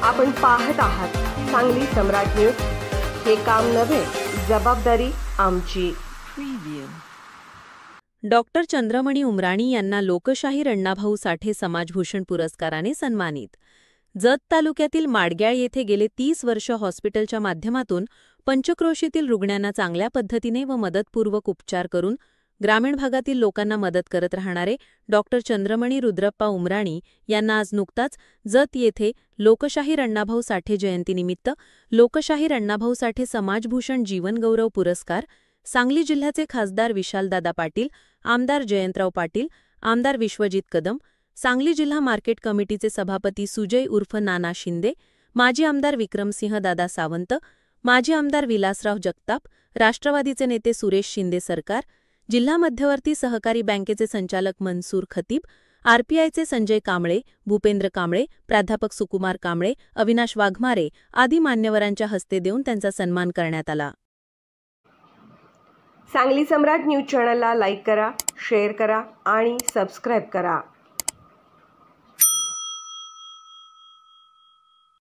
आपण पाहत आहात सांगली सम्राट न्यूज। हे काम नव्हे, जबाबदारी आमची। डॉक्टर चंद्रमणी उमराणी यांना लोकशाहीर अण्णाभाऊ साठे समाजभूषण पुरस्काराने सन्मानित। जत तालुक्यातील माडग्याळ येथे गेले 30 वर्ष हॉस्पिटलच्या माध्यमातून पंचक्रोशीतील रुग्णांना चांगल्या पद्धतीने व मदतपूर्वक उपचार करून ग्रामीण भागातील लोकांना मदत करत राहणारे डॉक्टर चंद्रमणी रुद्रप्पा उमराणी यांना आज नुकताच जत येथे लोकशाहीर अण्णाभाऊ साठे जयंतीनिमित्त लोकशाहीर अण्णाभाऊ साठे समाजभूषण जीवनगौरव पुरस्कार, सांगली जिल्ह्याचे खासदार विशालदादा पाटील, आमदार जयंतराव पाटील, आमदार विश्वजित कदम, सांगली जिल्हा मार्केट कमिटीचे सभापती सुजय उर्फ नाना शिंदे, माजी आमदार विक्रमसिंह दादा सावंत, माजी आमदार विलासराव जगताप, राष्ट्रवादीचे नेते सुरेश शिंदे सरकार, जिल्हा मध्यवर्ती सहकारी बँकेचे संचालक मनसूर खतीब, आरपीआयचे संजय कांबळे, भूपेंद्र कांबळे, प्राध्यापक सुकुमार कांबळे, अविनाश वाघमारे आदी मान्यवरांच्या हस्ते देऊन त्यांचा सन्मान करण्यात आला। सांगली सम्राट न्यूज चॅनलला लाईक करा, शेअर करा आणि सबस्क्राईब करा।